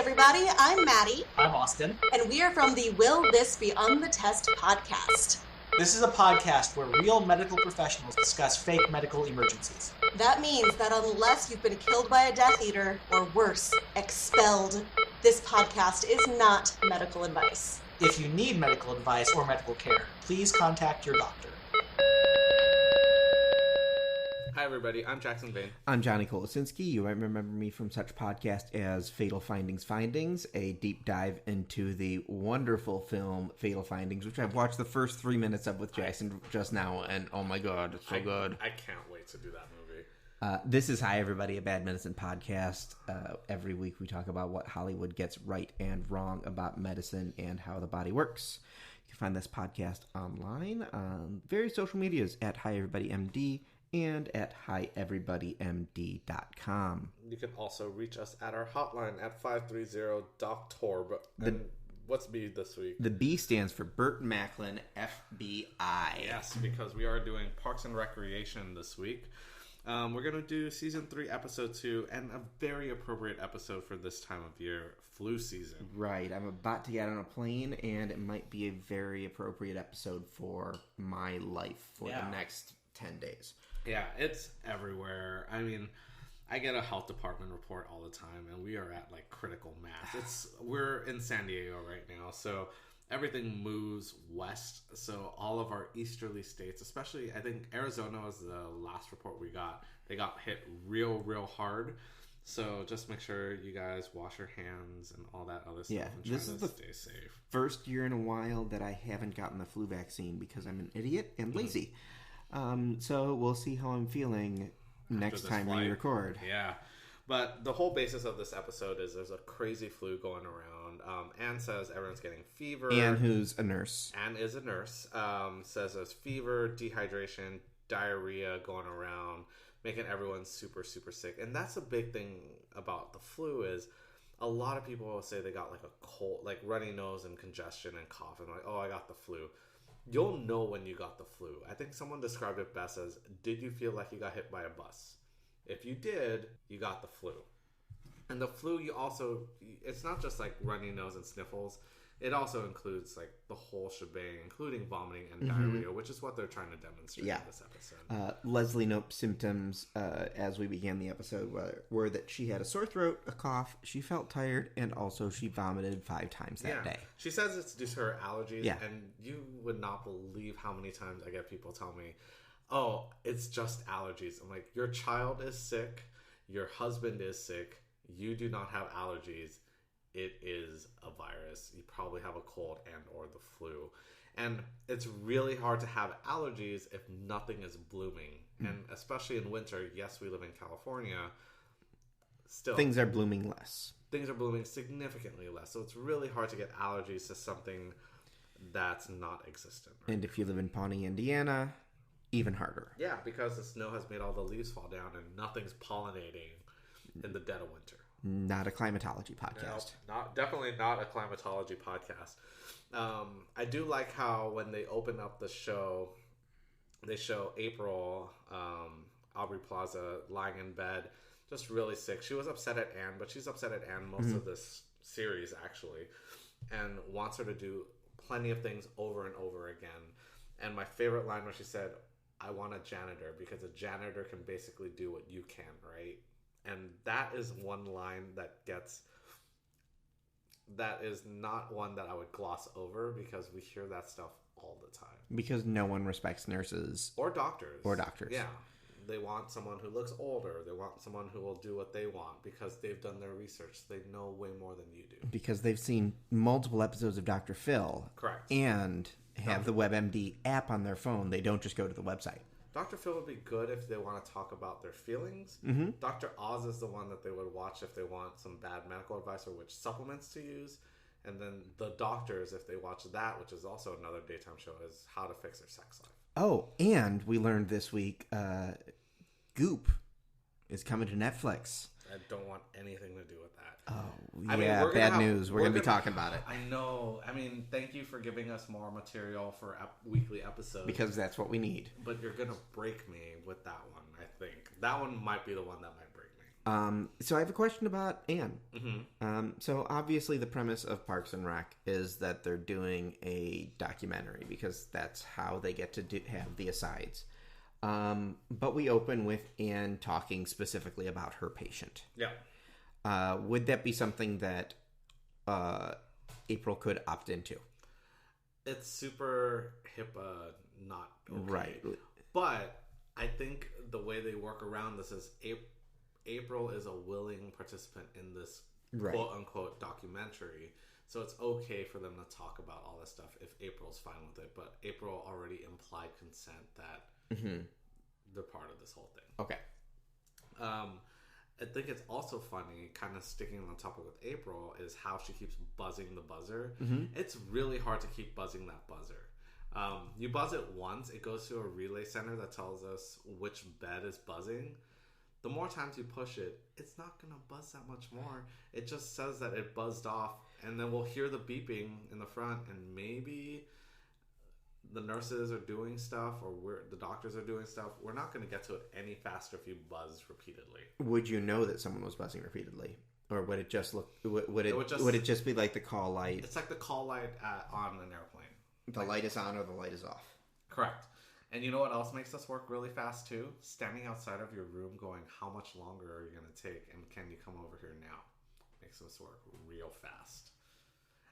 everybody, I'm Maddie. I'm Austin. And we are from the Will This Be on the Test podcast. This is a podcast where real medical professionals discuss fake medical emergencies. That means that unless you've been killed by a Death Eater, or worse, expelled, this podcast is not medical advice. If you need medical advice or medical care, please contact your doctor. Hi everybody, I'm Jackson Vane. I'm Johnny Kolosinski. You might remember me from such podcasts as Fatal Findings, a deep dive into the wonderful film Fatal Findings, which I've watched the first 3 minutes of with Jackson just now, and oh my god, it's so good. I can't wait to do that movie. This is Hi Everybody, a Bad Medicine podcast. Every week we talk about what Hollywood gets right and wrong about medicine and how the body works. You can find this podcast online on various social medias at Hi Everybody MD and at hieverybodymd.com. You can also reach us at our hotline at 530-DOCTORB. And what's B this week? The B stands for Burt Macklin, FBI. Yes, because we are doing Parks and Recreation this week. We're going to do Season 3, Episode 2, and a very appropriate episode for this time of year, flu season. Right. I'm about to get on a plane, and it might be a very appropriate episode for my life for the next 10 days. Yeah, it's everywhere. I mean, I get a health department report all the time, and we are at like critical mass. We're in San Diego right now, so everything moves west. So all of our easterly states, especially I think Arizona was the last report we got. They got hit real hard. So just make sure you guys wash your hands and all that other stuff. Yeah, and try to stay safe. First year in a while that I haven't gotten the flu vaccine because I'm an idiot and lazy. So we'll see how I'm feeling next time we record. Yeah. But the whole basis of this episode is there's a crazy flu going around. Anne says everyone's getting fever. Anne, who's a nurse. Anne is a nurse. Says there's fever, dehydration, diarrhea going around, making everyone super, super sick. And that's a big thing about the flu is a lot of people will say they got like a cold, like runny nose and congestion and cough. And like, oh, I got the flu. You'll know when you got the flu. I think someone described it best as, did you feel like you got hit by a bus? If you did, you got the flu. And the flu, it's not just like runny nose and sniffles. It also includes like the whole shebang, including vomiting and diarrhea, which is what they're trying to demonstrate in this episode. Leslie Knope's symptoms as we began the episode were that she had a sore throat, a cough, she felt tired, and also she vomited 5 times that day. She says it's due to her allergies, and you would not believe how many times I get people tell me, oh, it's just allergies. I'm like, your child is sick, your husband is sick, you do not have allergies. It is a virus. You probably have a cold and or the flu. And it's really hard to have allergies if nothing is blooming. And especially in winter, yes, we live in California, still things are blooming less. Things are blooming significantly less. So it's really hard to get allergies to something that's not existent. Right? And if you live in Pawnee, Indiana, even harder. Yeah, because the snow has made all the leaves fall down and nothing's pollinating in the dead of winter. Not a climatology podcast. No, definitely not a climatology podcast. I do like how when they open up the show, they show April, Aubrey Plaza, lying in bed, just really sick. She was upset at Anne, but she's upset at Anne most of this series, actually, and wants her to do plenty of things over and over again. And my favorite line where she said, I want a janitor, because a janitor can basically do what you can, right? And that is one line that is not one that I would gloss over because we hear that stuff all the time. Because no one respects nurses. Or doctors. Yeah. They want someone who looks older. They want someone who will do what they want because they've done their research. They know way more than you do. Because they've seen multiple episodes of Dr. Phil. Correct. And have the WebMD app on their phone. They don't just go to the website. Dr. Phil would be good if they want to talk about their feelings. Dr. Oz is the one that they would watch if they want some bad medical advice or which supplements to use. And then the doctors, if they watch that, which is also another daytime show, is how to fix their sex life. Oh, and we learned this week, Goop is coming to Netflix. I don't want anything to do with that. Oh, yeah, bad news. We're going to be talking about it. I know. I mean, thank you for giving us more material for weekly episodes. Because that's what we need. But you're going to break me with that one, I think. That one might be the one that might break me. So I have a question about Anne. Mm-hmm. So obviously the premise of Parks and Rec is that they're doing a documentary because that's how they get to have the asides. But we open with Anne talking specifically about her patient. Yeah. Would that be something that April could opt into? It's super HIPAA not okay. Right. But I think the way they work around this is April is a willing participant in this Right. quote-unquote documentary. So it's okay for them to talk about all this stuff if April's fine with it. But April already implied consent that they're part of this whole thing. Okay. I think it's also funny, kind of sticking on the topic with April, is how she keeps buzzing the buzzer. It's really hard to keep buzzing that buzzer. You buzz it once, it goes to a relay center that tells us which bed is buzzing. The more times you push it, it's not going to buzz that much more. It just says that it buzzed off, and then we'll hear the beeping in the front, and maybe the nurses are doing stuff or the doctors are doing stuff. We're not going to get to it any faster if you buzz repeatedly. Would you know that someone was buzzing repeatedly? Or would it just look... Would it just be like the call light? It's like the call light on an airplane. The light is on or the light is off. Correct. And you know what else makes this work really fast too? Standing outside of your room going, how much longer are you going to take? And can you come over here now? Makes this work real fast.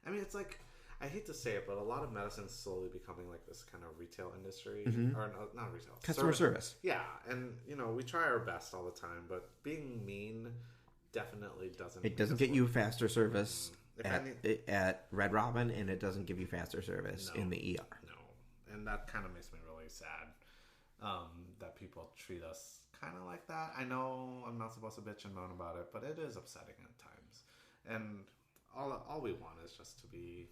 I mean, it's like... I hate to say it, but a lot of medicine is slowly becoming like this kind of retail industry. Or no, not retail. Customer service. Yeah, and we try our best all the time, but being mean definitely doesn't... It doesn't get you faster service at Red Robin, and it doesn't give you faster service in the ER. No, and that kind of makes me really sad that people treat us kind of like that. I know I'm not supposed to bitch and moan about it, but it is upsetting at times. And all we want is just to be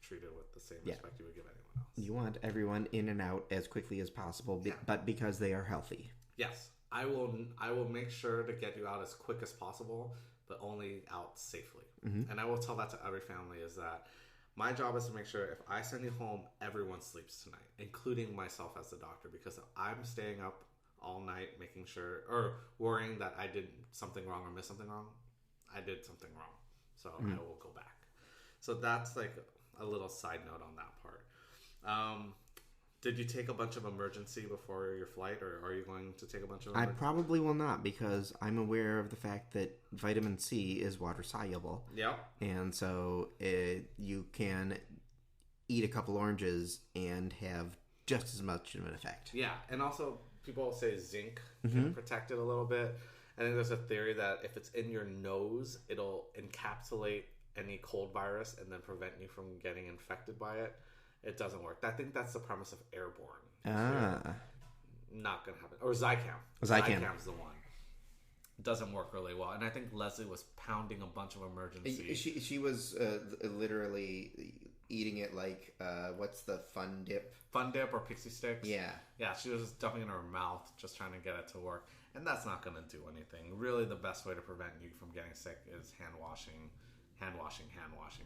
treated with the same respect you would give anyone else. You want everyone in and out as quickly as possible, but because they are healthy. Yes. I will make sure to get you out as quick as possible, but only out safely. And I will tell that to every family, is that my job is to make sure if I send you home, everyone sleeps tonight, including myself as the doctor, because if I'm staying up all night making sure, or worrying that I did something wrong or missed something wrong, I did something wrong. So I will go back. So that's like a little side note on that part. Did you take a bunch of emergency before your flight, or are you going to take a bunch of emergency? I probably will not, because I'm aware of the fact that vitamin C is water soluble. Yep. And so you can eat a couple oranges and have just as much of an effect. Yeah, and also people say zinc can protect it a little bit. I think there's a theory that if it's in your nose, it'll encapsulate any cold virus and then prevent you from getting infected by it. It doesn't work. I think that's the premise of airborne. Not going to happen. Or Zicam. Zicam's the one. Doesn't work really well. And I think Leslie was pounding a bunch of emergency. She was literally eating it like, what's the Fun Dip? Fun Dip or Pixie Sticks? Yeah. Yeah, she was just dumping it in her mouth, just trying to get it to work. And that's not going to do anything. Really, the best way to prevent you from getting sick is hand washing.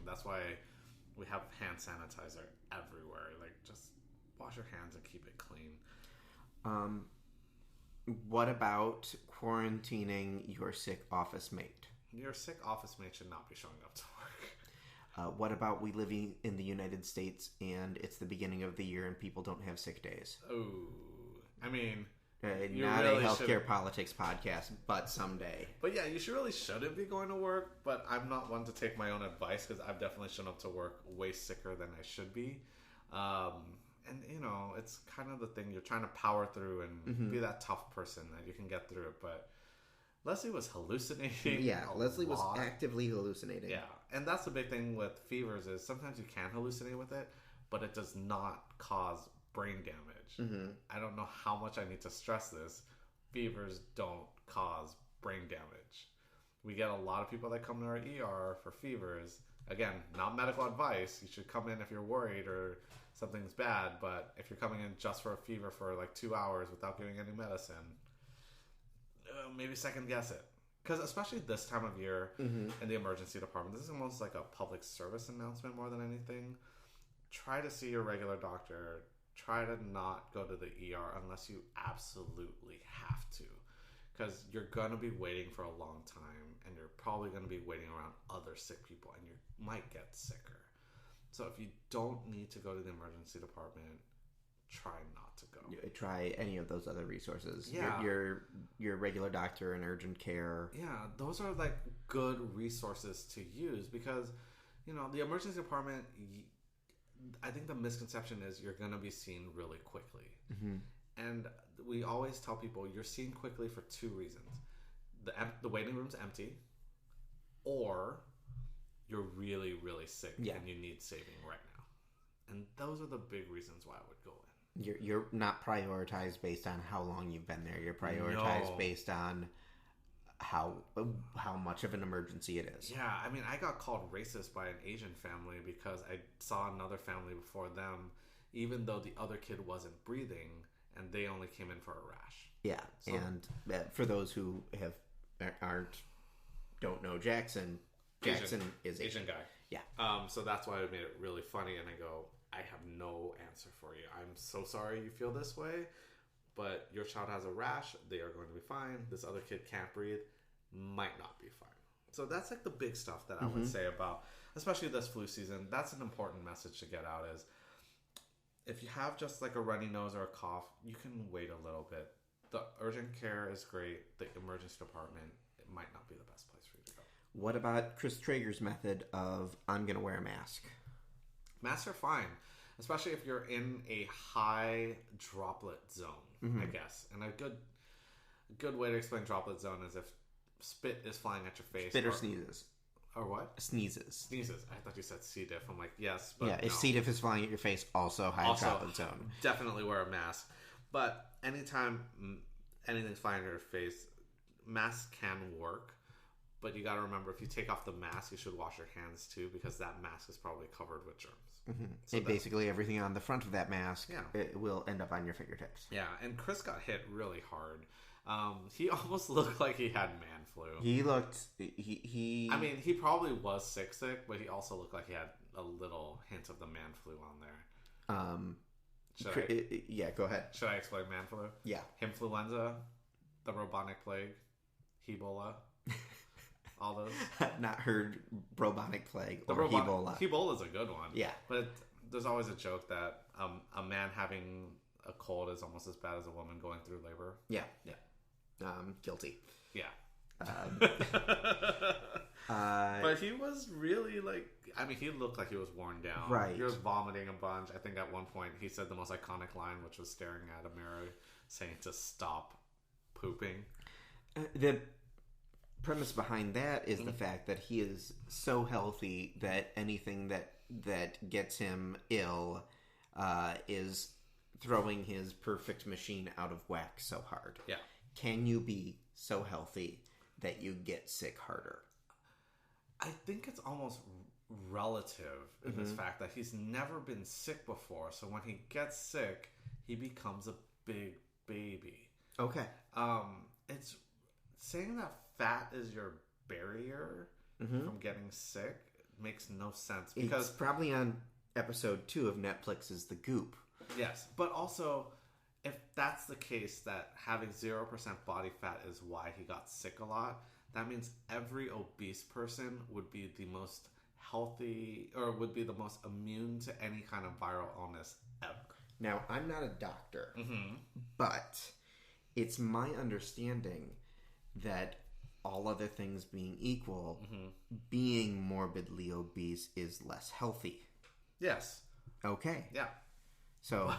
That's why we have hand sanitizer everywhere. Like, just wash your hands and keep it clean. What about quarantining your sick office mate? Your sick office mate should not be showing up to work. What about we living in the United States and it's the beginning of the year and people don't have sick days? Ooh. I mean... not really a healthcare politics podcast, but someday. But yeah, you shouldn't be going to work, but I'm not one to take my own advice, because I've definitely shown up to work way sicker than I should be. And, it's kind of the thing. You're trying to power through and be that tough person that you can get through it. But Leslie was hallucinating. Yeah, Leslie was actively hallucinating. Yeah, and that's the big thing with fevers is sometimes you can hallucinate with it, but it does not cause brain damage. I don't know how much I need to stress this. Fevers don't cause brain damage. We get a lot of people that come to our ER for fevers. Again, not medical advice. You should come in if you're worried or something's bad, but if you're coming in just for a fever for like 2 hours without giving any medicine, maybe second guess it. Because especially this time of year in the emergency department, this is almost like a public service announcement more than anything. Try to see your regular doctor. Try to not go to the ER unless you absolutely have to. because you're going to be waiting for a long time, and you're probably going to be waiting around other sick people, and you might get sicker. So if you don't need to go to the emergency department, try not to go. Try any of those other resources. Yeah. Your regular doctor and urgent care. Yeah, those are like good resources to use because, the emergency department, I think the misconception is you're going to be seen really quickly. Mm-hmm. And we always tell people you're seen quickly for two reasons. The waiting room's empty, or you're really, really sick and you need saving right now. And those are the big reasons why I would go in. You're not prioritized based on how long you've been there. You're prioritized based on how much of an emergency it is. Yeah, I mean, I got called racist by an Asian family because I saw another family before them, even though the other kid wasn't breathing, and they only came in for a rash. Yeah, so, and for those who don't know Jackson is Asian guy. Yeah. So that's why it made it really funny, and I go, I have no answer for you. I'm so sorry you feel this way, but your child has a rash. They are going to be fine. This other kid can't breathe. Might not be fine. So that's like the big stuff that I would say about, especially this flu season. That's an important message to get out is if you have just like a runny nose or a cough, you can wait a little bit. The urgent care is great. The emergency department, it might not be the best place for you to go. What about Chris Traeger's method of I'm going to wear a mask? Masks are fine, especially if you're in a high droplet zone, I guess. And a good way to explain droplet zone is if spit is flying at your face. Spit or sneezes. Or what? Sneezes. Sneezes. I thought you said C. diff. I'm like, yes, but if C. diff is flying at your face, also high droplet zone. Definitely wear a mask. But anytime anything's flying at your face, masks can work. But you got to remember, if you take off the mask, you should wash your hands too, because that mask is probably covered with germs. Mm-hmm. So basically everything on the front of that mask it will end up on your fingertips. Yeah, and Chris got hit really hard. He almost looked like he had man flu. He looked... He I mean, he probably was sick, but he also looked like he had a little hint of the man flu on there. Yeah, go ahead. Should I explain man flu? Yeah. Himfluenza, the bubonic plague, Hebola, all those. I've not heard bubonic plague or Hebola. Hebola's a good one. Yeah. But there's always a joke that a man having a cold is almost as bad as a woman going through labor. Yeah. Yeah. Guilty. Yeah. But But he was really he looked like he was worn down. Right. He was vomiting a bunch. I think at one point he said the most iconic line, which was staring at a mirror saying to stop pooping. The premise behind that is the fact that he is so healthy that anything that gets him ill is throwing his perfect machine out of whack so hard. Yeah. Can you be so healthy that you get sick harder? I think it's almost relative in this fact that he's never been sick before. So when he gets sick, he becomes a big baby. Okay. It's saying that fat is your barrier from getting sick makes no sense because it's probably on episode 2 of Netflix's The Goop. Yes, but also if that's the case that having 0% body fat is why he got sick a lot, that means every obese person would be the most healthy or would be the most immune to any kind of viral illness ever. Now, I'm not a doctor, but it's my understanding that all other things being equal, being morbidly obese is less healthy. Yes. Okay. Yeah. So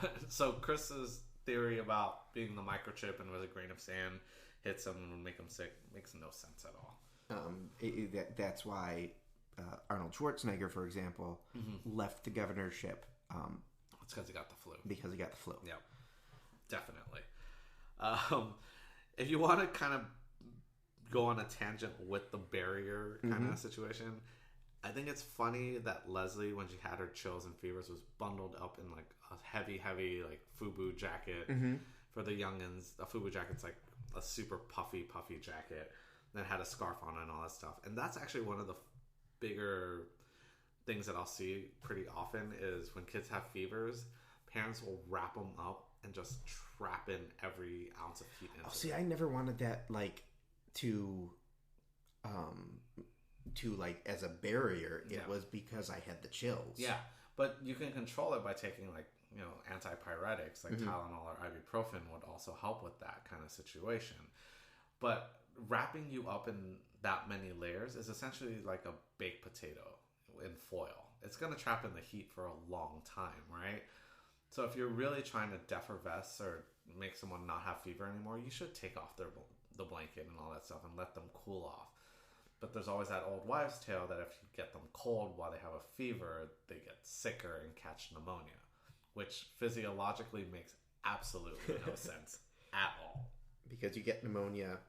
Chris's theory about being the microchip and with a grain of sand hits him and make him sick makes no sense at all. That's why Arnold Schwarzenegger, for example, left the governorship. It's because he got the flu. Because he got the flu. Yeah, definitely. If you want to kind of go on a tangent with the barrier kind of situation, I think it's funny that Leslie, when she had her chills and fevers, was bundled up in like a heavy like FUBU jacket for the youngins. A FUBU jacket's like a super puffy jacket that had a scarf on and all that stuff. And that's actually one of the bigger things that I'll see pretty often is when kids have fevers, parents will wrap them up and just trap in every ounce of heat into it. See, I never wanted that, like, to like, as a barrier. It was because I had the chills. Yeah, but you can control it by taking, like, you know, antipyretics, like Tylenol or ibuprofen would also help with that kind of situation. But wrapping you up in that many layers is essentially like a baked potato in foil. It's going to trap in the heat for a long time, right? So if you're really trying to defervesce or make someone not have fever anymore, you should take off the blanket and all that stuff and let them cool off. But there's always that old wives' tale that if you get them cold while they have a fever, they get sicker and catch pneumonia, which physiologically makes absolutely no sense at all. Because you get pneumonia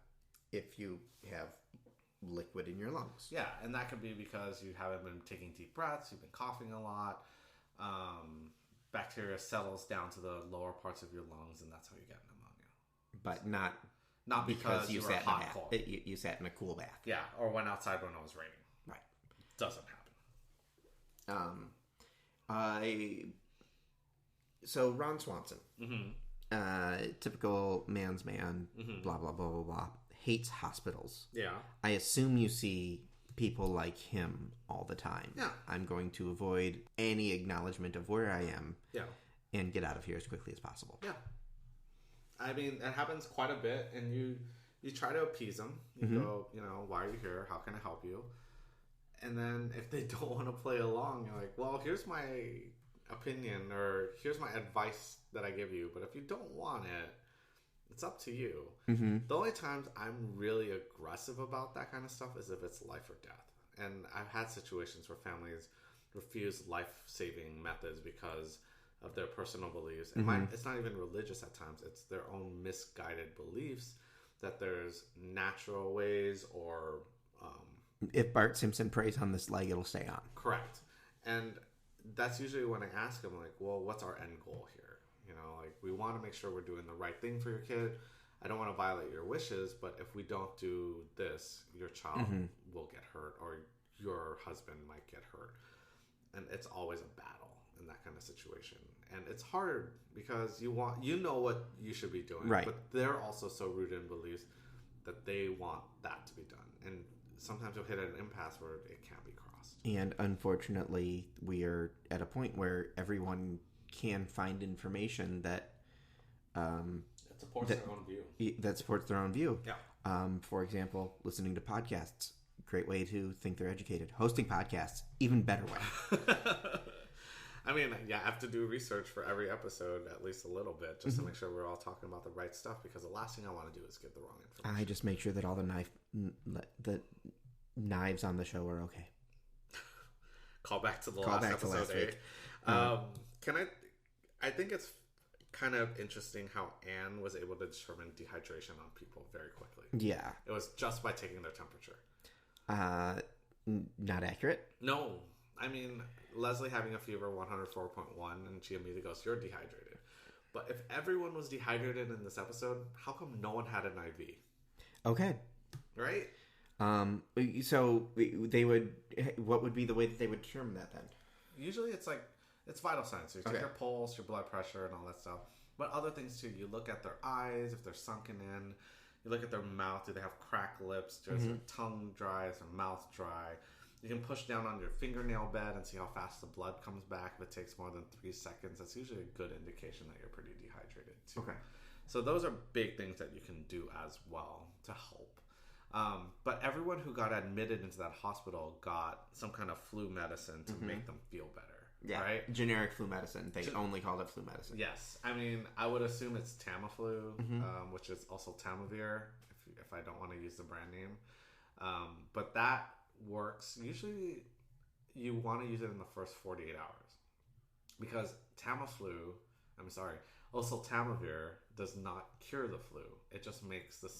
if you have liquid in your lungs. Yeah, and that could be because you haven't been taking deep breaths, you've been coughing a lot, bacteria settles down to the lower parts of your lungs, and that's how you get pneumonia. But not because you sat were hot in a cold. You sat in a cool bath. Yeah, or went outside when it was raining. Right. Doesn't happen. So Ron Swanson, typical man's man, blah, blah, blah, blah, blah, hates hospitals. Yeah. I assume you see people like him all the time. Yeah. I'm going to avoid any acknowledgement of where I am. Yeah. And get out of here as quickly as possible. Yeah. I mean, it happens quite a bit, and you try to appease them. You go, you know, why are you here? How can I help you? And then if they don't want to play along, you're like, well, here's my opinion, or here's my advice that I give you. But if you don't want it, it's up to you. The only times I'm really aggressive about that kind of stuff is if it's life or death. And I've had situations where families refuse life-saving methods because of their personal beliefs. And it's not even religious at times. It's their own misguided beliefs that there's natural ways or... if Bart Simpson prays on this leg, it'll stay on. Correct. And that's usually when I ask them, like, well, what's our end goal here? You know, like, we want to make sure we're doing the right thing for your kid. I don't want to violate your wishes, but if we don't do this, your child will get hurt, or your husband might get hurt. And it's always a battle in that kind of situation. And it's hard because you know what you should be doing, right? But they're also so rooted in beliefs that they want that to be done. And sometimes you'll hit an impasse where it can't be crossed. And unfortunately, we are at a point where everyone can find information that supports their own view. That supports their own view. Yeah. For example, listening to podcasts, great way to think they're educated. Hosting podcasts, even better way. I mean, yeah, I have to do research for every episode, at least a little bit, just to make sure we're all talking about the right stuff, because the last thing I want to do is give the wrong information. I just make sure that all the knives on the show are okay. Call back to the last episode, week. I think it's kind of interesting how Anne was able to determine dehydration on people very quickly. Yeah. It was just by taking their temperature. Not accurate? No. I mean, Leslie having a fever 104.1, and she immediately goes, you're dehydrated. But if everyone was dehydrated in this episode, how come no one had an IV? Okay. Right? So they would... What would be the way that they would determine that then? Usually it's like... It's vital signs. So you take their pulse, your blood pressure, and all that stuff. But other things too. You look at their eyes, if they're sunken in. You look at their mouth. Do they have cracked lips? Does their tongue dry? Is their mouth dry? You can push down on your fingernail bed and see how fast the blood comes back. If it takes more than 3 seconds, that's usually a good indication that you're pretty dehydrated too. Okay. So those are big things that you can do as well to help. But everyone who got admitted into that hospital got some kind of flu medicine to make them feel better. Yeah, right? Generic flu medicine. They only called it flu medicine. Yes. I mean, I would assume it's Tamiflu, which is also Tamivir, if I don't want to use the brand name. But that works. Usually, you want to use it in the first 48 hours. Because Tamivir does not cure the flu. It just makes the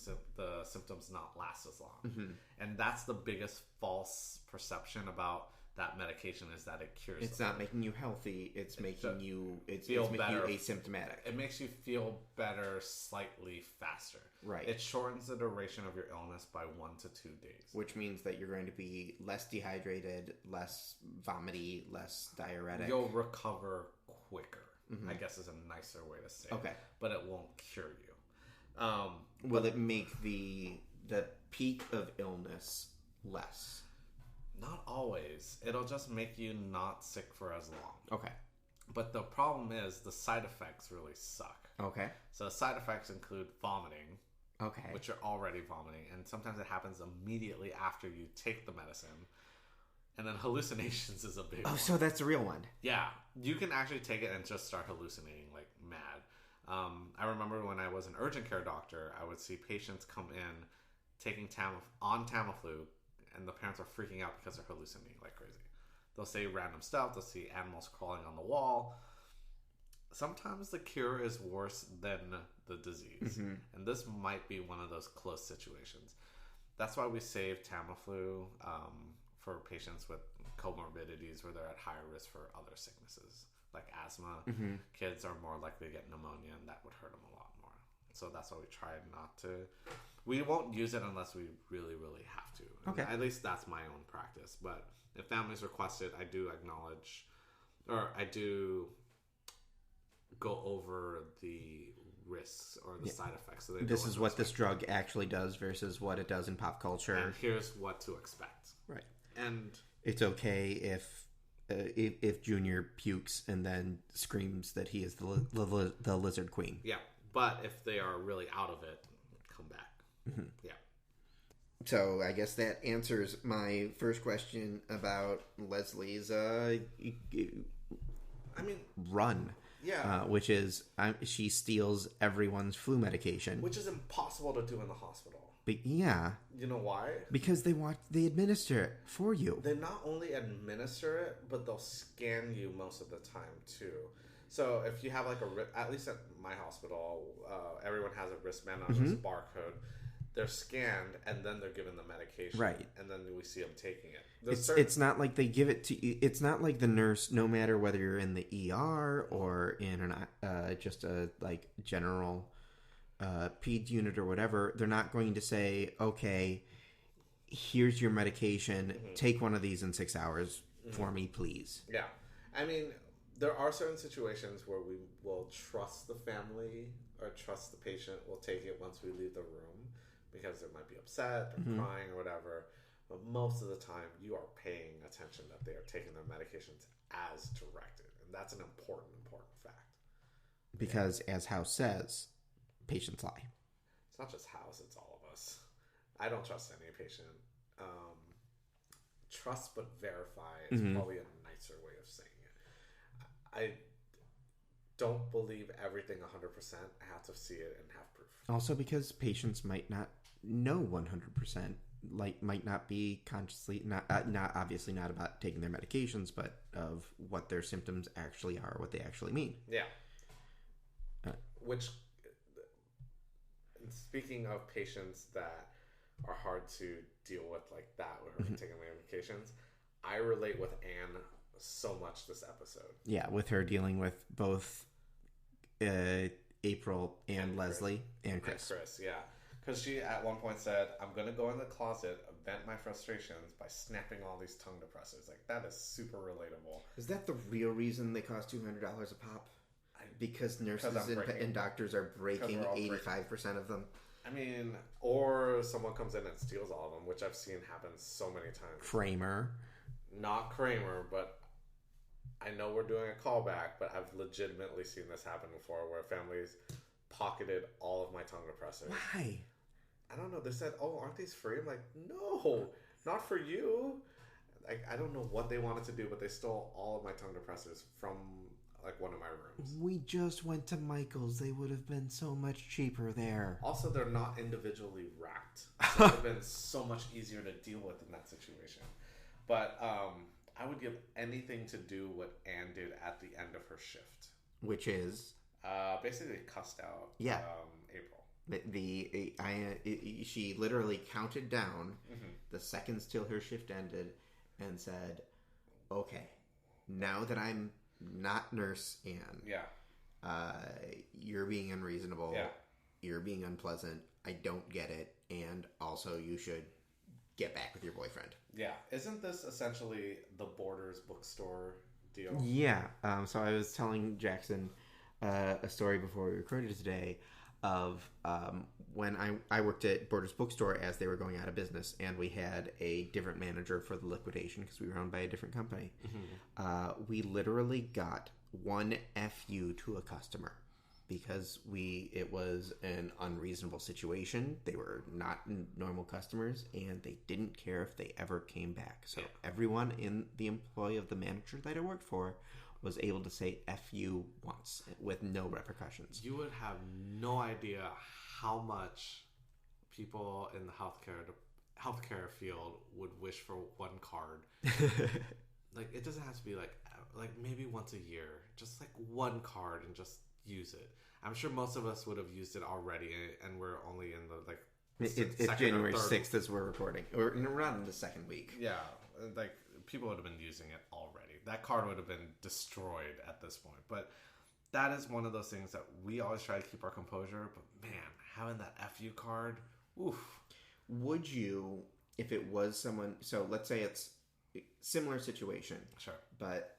symptoms not last as long. And that's the biggest false perception about that medication, is that it cures. It's not making you healthy. It's making you feel better. Asymptomatic. It makes you feel better slightly faster. Right. It shortens the duration of your illness by 1 to 2 days. Which means that you're going to be less dehydrated, less vomity, less diuretic. You'll recover quicker. I guess is a nicer way to say Okay. it. But it won't cure you. Will it make the peak of illness less? Not always. It'll just make you not sick for as long. Okay. But the problem is the side effects really suck. Okay. So side effects include vomiting, Okay. which you're already vomiting, and sometimes it happens immediately after you take the medicine. And then hallucinations is a big one. So that's a real one. Yeah, you can actually take it and just start hallucinating like mad. I remember when I was an urgent care doctor, I would see patients come in taking Tamiflu, and the parents are freaking out because they're hallucinating like crazy. They'll say random stuff. They'll see animals crawling on the wall. Sometimes the cure is worse than the disease. And this might be one of those close situations. That's why we save Tamiflu for patients with comorbidities where they're at higher risk for other sicknesses like asthma. Kids are more likely to get pneumonia, and that would hurt them a lot more. So that's why we try not to. We won't use it unless we really, really have to. Okay. At least that's my own practice. But if families request it, I do acknowledge, or I do go over the risks or the side effects. So this is what this drug actually does versus what it does in pop culture. And here's what to expect. Right. And it's okay if Junior pukes and then screams that he is the lizard queen. Yeah, but if they are really out of it, come back. Yeah. So I guess that answers my first question about Leslie's run. Yeah. Which is she steals everyone's flu medication. Which is impossible to do in the hospital. But yeah. You know why? Because they administer it for you. They not only administer it, but they'll scan you most of the time too. So if you have like at least at my hospital, everyone has a wristband on this barcode. They're scanned and then they're given the medication. Right. And then we see them taking it. It's not like they give it to you. It's not like the nurse, no matter whether you're in the ER or in just a like general peds unit or whatever, they're not going to say, okay, here's your medication. Take one of these in 6 hours for me, please. Yeah. I mean, there are certain situations where we will trust the family or trust the patient. We'll take it once we leave the room because they might be upset or crying or whatever. But most of the time, you are paying attention that they are taking their medications as directed. And that's an important fact. Because, as House says, patients lie. It's not just House, it's all of us. I don't trust any patient. Trust but verify is probably a nicer way of saying it. I don't believe everything 100%. I have to see it and have proof. Also because patients might not know 100%. Like, might not be consciously, not obviously not about taking their medications, but of what their symptoms actually are, what they actually mean. Yeah. Which, speaking of patients that are hard to deal with like that, with her taking medications, I relate with Anne so much this episode. Yeah, with her dealing with both April and Leslie and Chris. And Chris, yeah. Because she at one point said, I'm going to go in the closet, vent my frustrations by snapping all these tongue depressors. Like, that is super relatable. Is that the real reason they cost $200 a pop? Because nurses and doctors are breaking 85% of them? I mean, or someone comes in and steals all of them, which I've seen happen so many times. Kramer. Not Kramer, but I know we're doing a callback, but I've legitimately seen this happen before where families pocketed all of my tongue depressors. Why? I don't know. They said, oh, aren't these free? I'm like, no, not for you. Like, I don't know what they wanted to do, but they stole all of my tongue depressors from like one of my rooms. We just went to Michael's. They would have been so much cheaper there. Also, they're not individually wrapped. So it would have been so much easier to deal with in that situation. But I would give anything to do what Anne did at the end of her shift. Which is? Basically cussed out April. She literally counted down the seconds till her shift ended and said, okay, now that I'm not Nurse Anne, you're being unreasonable, you're being unpleasant, I don't get it, and also you should get back with your boyfriend. Yeah. Isn't this essentially the Borders bookstore deal? Yeah. So I was telling Jackson a story before we recorded today of when I worked at Borders Bookstore as they were going out of business, and we had a different manager for the liquidation because we were owned by a different company. We literally got one FU to a customer because it was an unreasonable situation. They were not normal customers, and they didn't care if they ever came back. So everyone in the employee of the manager that I worked for was able to say FU once with no repercussions. You would have no idea how much people in the healthcare field would wish for one card. Like, it doesn't have to be like maybe once a year, just like one card, and just use it. I'm sure most of us would have used it already, and we're only in the like. It's January 6th as we're recording. We're not in the second week. Yeah, like people would have been using it already. That card would have been destroyed at this point. But that is one of those things that we always try to keep our composure. But man, having that FU card, oof. Would you, if it was someone, so let's say it's similar situation. Sure. But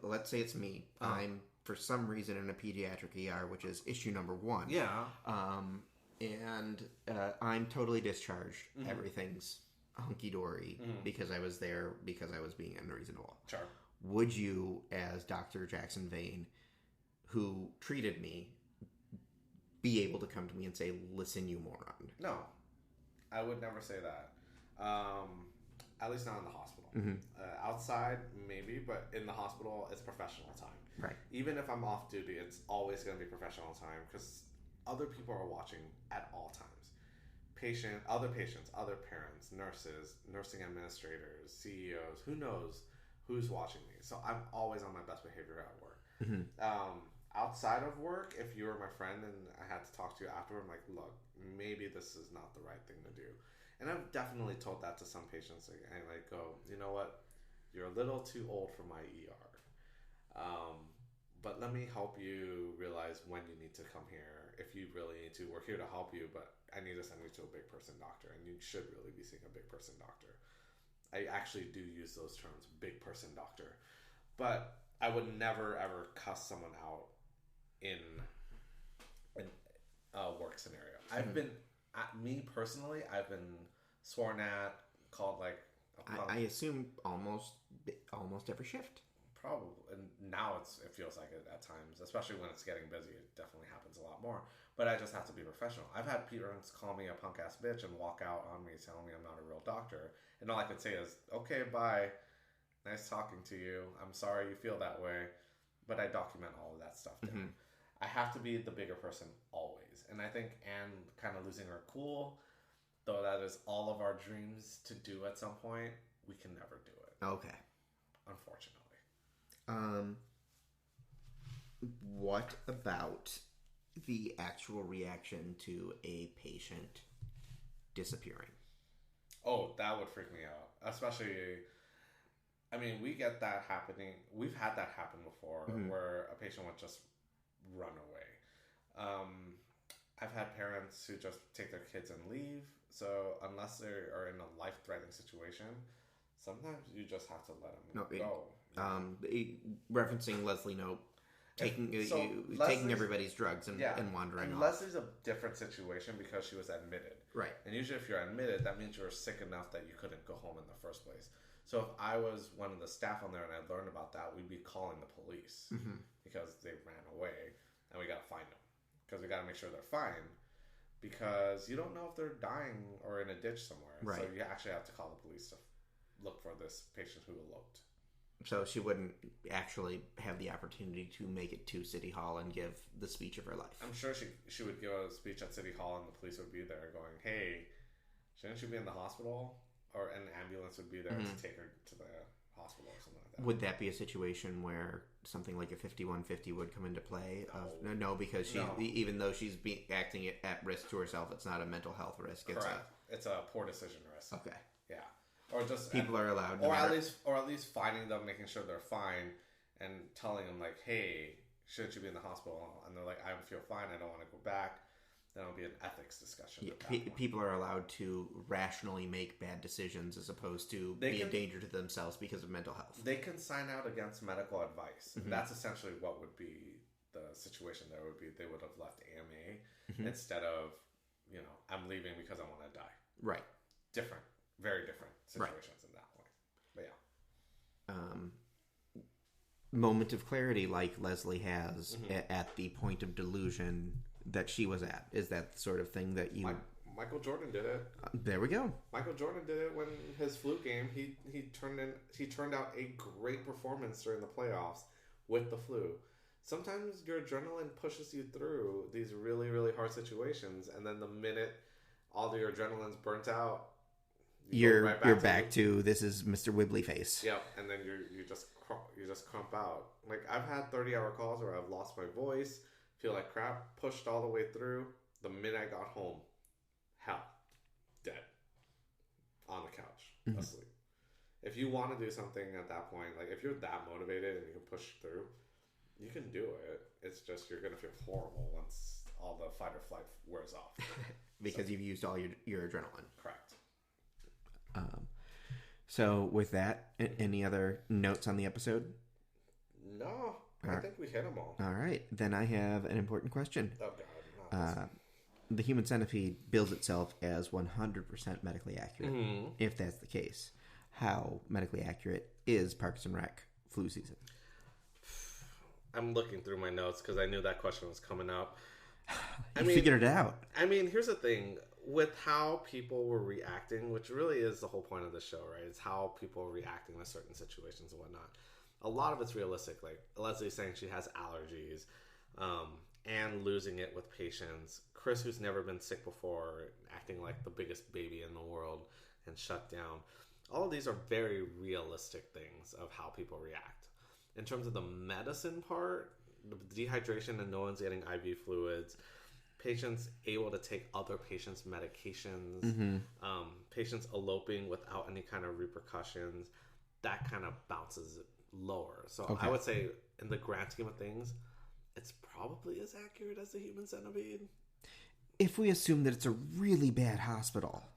let's say it's me. I'm, for some reason, in a pediatric ER, which is issue number 1. Yeah. And I'm totally discharged. Everything's hunky-dory because I was there because I was being unreasonable. Sure. Would you, as Dr. Jackson Vane, who treated me, be able to come to me and say, listen, you moron? No. I would never say that. At least not in the hospital. Outside, maybe, but in the hospital, it's professional time. Right. Even if I'm off duty, it's always going to be professional time because other people are watching at all times. Other patients, other parents, nurses, nursing administrators, CEOs, who knows who's watching me. So I'm always on my best behavior at work. Outside of work, if you were my friend and I had to talk to you afterward, I'm like, look, maybe this is not the right thing to do. And I've definitely told that to some patients. And I go, you know what? You're a little too old for my ER. But let me help you realize when you need to come here. If you really need to, we're here to help you, but I need to send you to a big person doctor, and you should really be seeing a big person doctor. I actually do use those terms, big person doctor. But I would never, ever cuss someone out in a work scenario. I've been, me personally, I've been sworn at, called like a punk. I assume almost every shift. Probably, and now it feels like it at times, especially when it's getting busy. It definitely happens a lot more. But I just have to be professional. I've had parents call me a punk ass bitch and walk out on me telling me I'm not a real doctor, and all I could say is, "Okay, bye. Nice talking to you. I'm sorry you feel that way," but I document all of that stuff down. I have to be the bigger person always, and I think Anne kind of losing her cool, though that is all of our dreams to do at some point, we can never do it. Okay, unfortunately. What about the actual reaction to a patient disappearing? Oh, that would freak me out. Especially, I mean, we get that happening. We've had that happen before where a patient would just run away. I've had parents who just take their kids and leave. So unless they are in a life-threatening situation, sometimes you just have to let them go. Referencing Leslie Knope, taking everybody's drugs and wandering off. Leslie's a different situation because she was admitted. Right. And usually if you're admitted, that means you were sick enough that you couldn't go home in the first place. So if I was one of the staff on there and I learned about that, we'd be calling the police because they ran away, and we got to find them because we got to make sure they're fine, because you don't know if they're dying or in a ditch somewhere. Right. So you actually have to call the police to look for this patient who eloped. So she wouldn't actually have the opportunity to make it to City Hall and give the speech of her life. I'm sure she would give a speech at City Hall and the police would be there going, hey, shouldn't you be in the hospital? Or an ambulance would be there to take her to the hospital or something like that. Would that be a situation where something like a 5150 would come into play? No, because even though she's acting at risk to herself, it's not a mental health risk. It's a poor decision risk. Okay. Yeah. Or just people are allowed, or at least finding them, making sure they're fine, and telling them like, "Hey, shouldn't you be in the hospital?" And they're like, "I feel fine. I don't want to go back." That'll be an ethics discussion. Yeah, at that point. people are allowed to rationally make bad decisions as opposed to be a danger to themselves because of mental health. They can sign out against medical advice. That's essentially what would be the situation. There would be they would have left AMA instead of, I'm leaving because I want to die. Right. Different, very different situations in that point. But yeah. Moment of clarity like Leslie has at the point of delusion that she was at. Is that the sort of thing that you... Michael Jordan did it. There we go. Michael Jordan did it when his flu game. He turned out a great performance during the playoffs with the flu. Sometimes your adrenaline pushes you through these really, really hard situations, and then the minute all of your adrenaline's burnt out, you're back to this is Mr. Wibbly face. Yep, and then you just crump out. Like, I've had 30-hour calls where I've lost my voice, feel like crap, pushed all the way through. The minute I got home, hell, dead, on the couch, asleep. If you want to do something at that point, like if you're that motivated and you can push through, you can do it. It's just you're gonna feel horrible once all the fight or flight wears off. Because you've used all your adrenaline. Correct. So with that, any other notes on the episode? No, I think we hit them all. All right, then I have an important question. Oh God, the human centipede bills itself as 100% medically accurate. If that's the case, how medically accurate is Parks and Rec flu season? I'm looking through my notes because I knew that question was coming up. You figured it out. I mean, here's the thing. With how people were reacting, which really is the whole point of the show, right? It's how people are reacting to certain situations and whatnot. A lot of it's realistic. Like Leslie saying she has allergies, and losing it with patients. Chris, who's never been sick before, acting like the biggest baby in the world and shut down. All of these are very realistic things of how people react. In terms of the medicine part, the dehydration and no one's getting IV fluids, patients able to take other patients' medications, patients eloping without any kind of repercussions, that kind of bounces it lower. So I would say in the grand scheme of things, it's probably as accurate as the human centipede. If we assume that it's a really bad hospital,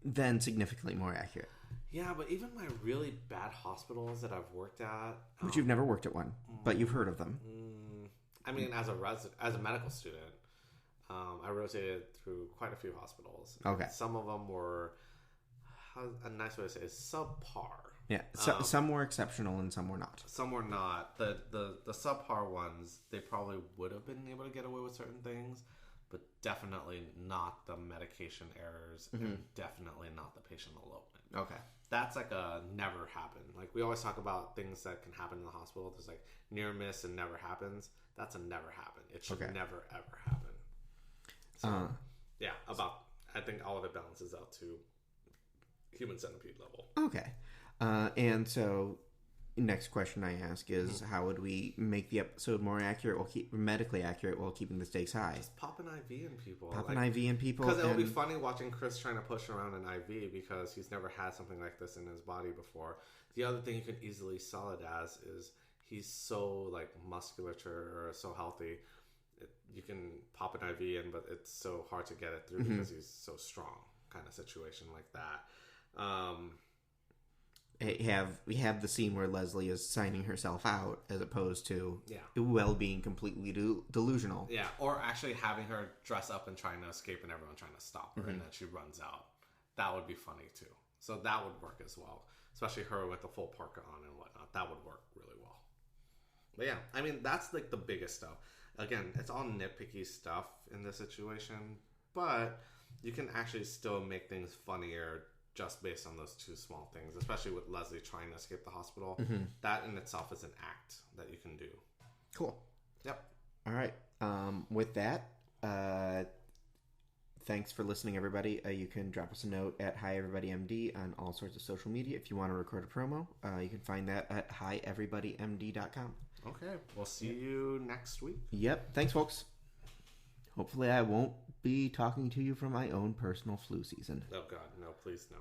then significantly more accurate. Yeah, but even my really bad hospitals that I've worked at... But you've never worked at one, but you've heard of them. I mean, as a medical student, I rotated through quite a few hospitals. Okay. Some of them were, a nice way to say it, subpar. Yeah, some were exceptional and some were not. Some were not. The subpar ones, they probably would have been able to get away with certain things, but definitely not the medication errors and definitely not the patient elopement. Okay. That's like a never happen. Like we always talk about things that can happen in the hospital. There's like near miss and never happens. That's a never happen. It should never ever happen. So I think all of it balances out to human centipede level. Okay. And so next question I ask is how would we make the episode more accurate medically accurate while keeping the stakes high? Just pop an IV in people. Because it'll be funny watching Chris trying to push around an IV because he's never had something like this in his body before. The other thing you can easily sell it as is he's so like musculature or so healthy. You can pop an IV in, but it's so hard to get it through because he's so strong, kind of situation like that. We have the scene where Leslie is signing herself out as opposed to being completely delusional. Yeah, or actually having her dress up and trying to escape and everyone trying to stop her and then she runs out. That would be funny too. So that would work as well. Especially her with the full parka on and whatnot. That would work really well. But yeah, I mean, that's like the biggest stuff. Again, it's all nitpicky stuff in this situation, but you can actually still make things funnier just based on those two small things, especially with Leslie trying to escape the hospital. That in itself is an act that you can do. Cool. Yep. All right. With that, thanks for listening, everybody. You can drop us a note at Hi Everybody MD on all sorts of social media. If you want to record a promo, you can find that at hieverybodymd.com. Okay. We'll see you next week. Yep. Thanks, folks. Hopefully I won't be talking to you from my own personal flu season. Oh, God. No, please no.